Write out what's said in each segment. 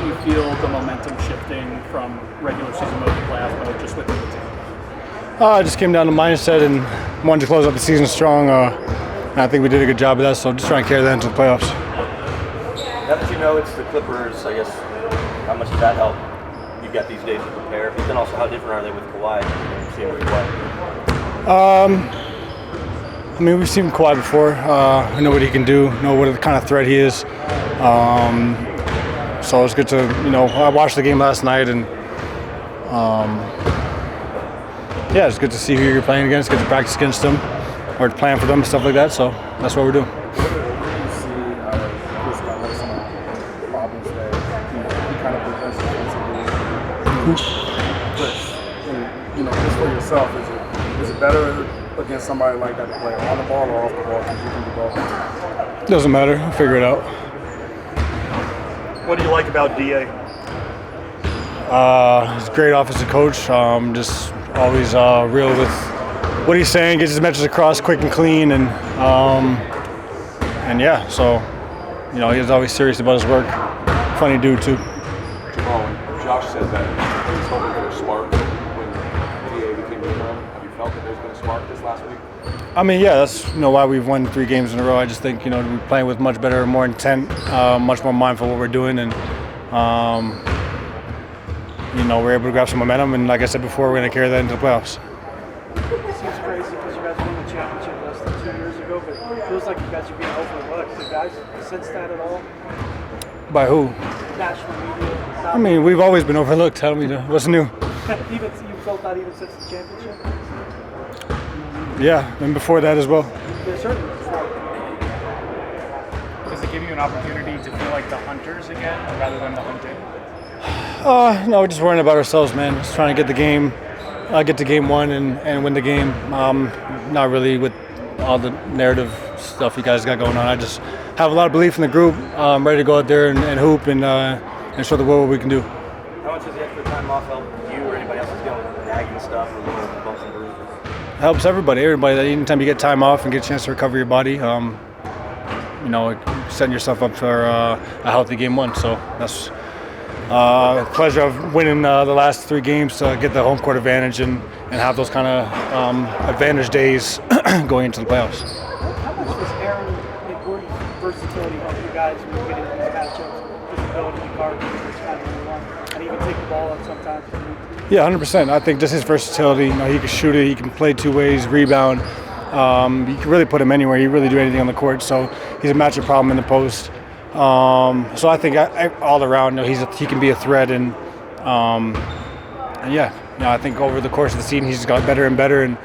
you feel the momentum shifting from regular season mode to playoff mode just within the team? It just came down to mindset and wanted to close out the season strong. And I think we did a good job of that, so just trying to carry that into the playoffs. Now that you know it's the Clippers, I guess, how much does that help? You've got these days to prepare, but then also how different are they with Kawhi? Seeing with Kawhi? I mean, we've seen Kawhi before. I know what he can do, know what kind of threat he is. So it's good to, I watched the game last night, and yeah, it's good to see who you're playing against, good to practice against them, or to plan for them and stuff like that. So that's what we're doing. What do you see Chris got like some problems that he kind of prevents defensively? But just for yourself, is it better against somebody like that to play on the ball or off the ball? Because you can do both. Doesn't matter. I'll figure it out. What do you like about DA? He's a great offensive coach. Just always real with what he's saying, gets his message across quick and clean, and yeah, so he's always serious about his work. Funny dude too. Jamal, when Josh said that he was hoping for a spark when DA became the interim, have you felt that there's been a spark this last week? I mean, yeah, that's why we've won 3 games in a row. I just think we're playing with much better, more intent, much more mindful of what we're doing, and we're able to grab some momentum. And like I said before, we're going to carry that into the playoffs. It seems crazy because you guys won the championship less than 2 years ago, but it feels like you guys are being overlooked. Do you guys sense that at all? By who? National media. I mean, we've always been overlooked. Tell me what's new. You felt that even since the championship? Yeah, and before that as well. Yes, certainly. Does it give you an opportunity to feel like the hunters again rather than the hunted? No, we're just worrying about ourselves, man. Just trying to get the game, get to game 1 and win the game. Not really with all the narrative stuff you guys got going on. I just have a lot of belief in the group. I'm ready to go out there and hoop and show the world what we can do. How much does the extra time off help you or anybody else who's dealing with nagging stuff or little bumps and bruises? Helps everybody. Anytime you get time off and get a chance to recover your body, setting yourself up for a healthy game 1. So that's the pleasure of winning the last 3 games to get the home court advantage and have those kind of advantage days going into the playoffs. How much does Aaron and Gordon's versatility help you guys when you get into these matchups? His ability to guard the first time you run and even take the ball up sometimes. Yeah, 100%. I think just his versatility. He can shoot it. He can play 2 ways, rebound. You can really put him anywhere. He can really do anything on the court. So he's a matchup problem in the post. So I think all around, he can be a threat. And yeah, I think over the course of the season, he's got better and better. And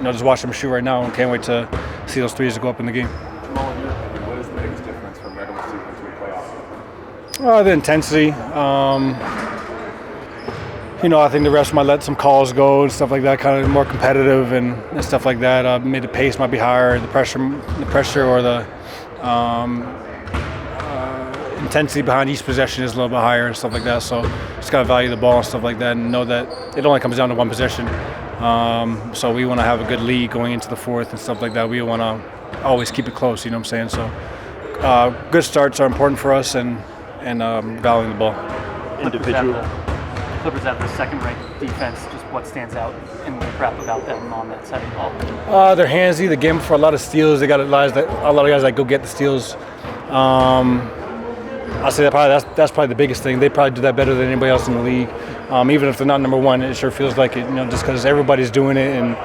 just watch him shoot right now. And can't wait to see those threes go up in the game. Jamal, in your opinion, what is the biggest difference from regular season to a playoff? The intensity. I think the refs might let some calls go and stuff like that, kind of more competitive and stuff like that. Maybe the pace might be higher, the pressure or the intensity behind each possession is a little bit higher and stuff like that. So just got to value the ball and stuff like that and know that it only comes down to 1 possession. So we want to have a good lead going into the 4th and stuff like that. We want to always keep it close, you know what I'm saying? So good starts are important for us and valuing the ball. Individual. Clippers have the second-ranked defense. Just what stands out in the prep about them on that side of the ball? They're handsy. The game for a lot of steals. They got a lot of guys that go get the steals. I'll say that's probably the biggest thing. They probably do that better than anybody else in the league. Even if they're not number 1, it sure feels like it. Just because everybody's doing it and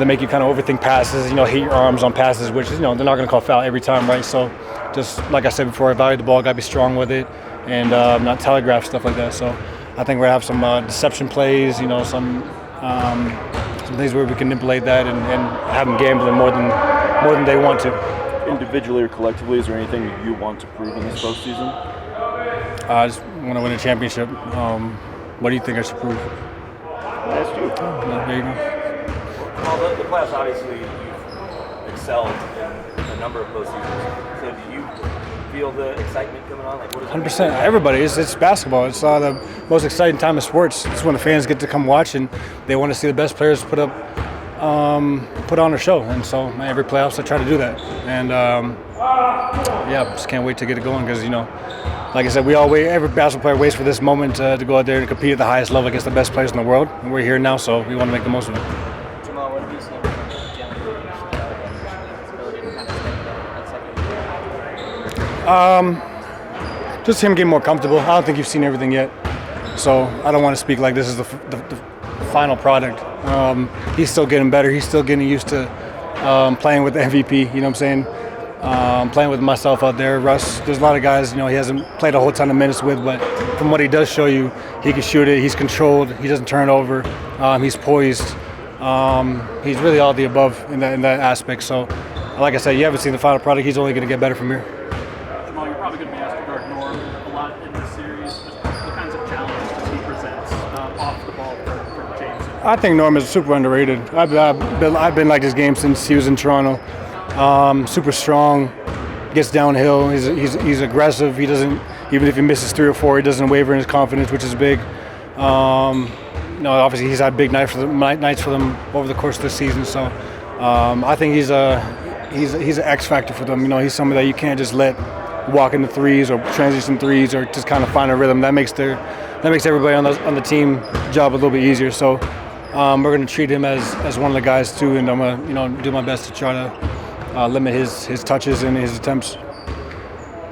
they make you kind of overthink passes. Hit your arms on passes, which they're not going to call foul every time, right? So just like I said before, I value the ball. Got to be strong with it and not telegraph stuff like that. So I think we're gonna have some deception plays, some things where we can manipulate that and have them gambling more than they want to. Individually or collectively, is there anything you want to prove in this postseason? I just want to win a championship. What do you think I should prove? That's true. There you go. Well, the playoffs, obviously, you've excelled in a number of postseasons. So do you feel the excitement coming on? Like, what is 100%. Everybody. It's basketball. It's the most exciting time of sports. It's when the fans get to come watch and they want to see the best players put on a show. And so every playoffs I try to do that. And yeah, just can't wait to get it going because like I said, every basketball player waits for this moment to go out there and compete at the highest level against the best players in the world. And we're here now, so we want to make the most of it. Jamal, what have you seen from Jamal Murray's ability to kind of step that second? Just him getting more comfortable. I don't think you've seen everything yet, so I don't want to speak like this is the final product. He's still getting better. He's still getting used to playing with the MVP. You know what I'm saying? Playing with myself out there. Russ, there's a lot of guys, he hasn't played a whole ton of minutes with, but from what he does show you, he can shoot it, he's controlled, he doesn't turn over, he's poised. He's really all the above in that aspect. So, like I said, you haven't seen the final product. He's only going to get better from here. Jamal, you're probably going to be asked to guard Norm a lot in this series. Just what kinds of challenges does he present off the ball for James? I think Norm is super underrated. I've been like this game since he was in Toronto. Super strong, gets downhill. He's aggressive. He doesn't, even if he misses 3 or 4, he doesn't waver in his confidence, which is big. Obviously he's had big nights for them over the course of the season. So I think he's an X factor for them. He's somebody that you can't just let walk into threes or transition threes or just kind of find a rhythm. That makes everybody on the team job a little bit easier. So we're going to treat him as one of the guys too, and I'm going to do my best to try to limit his touches and his attempts.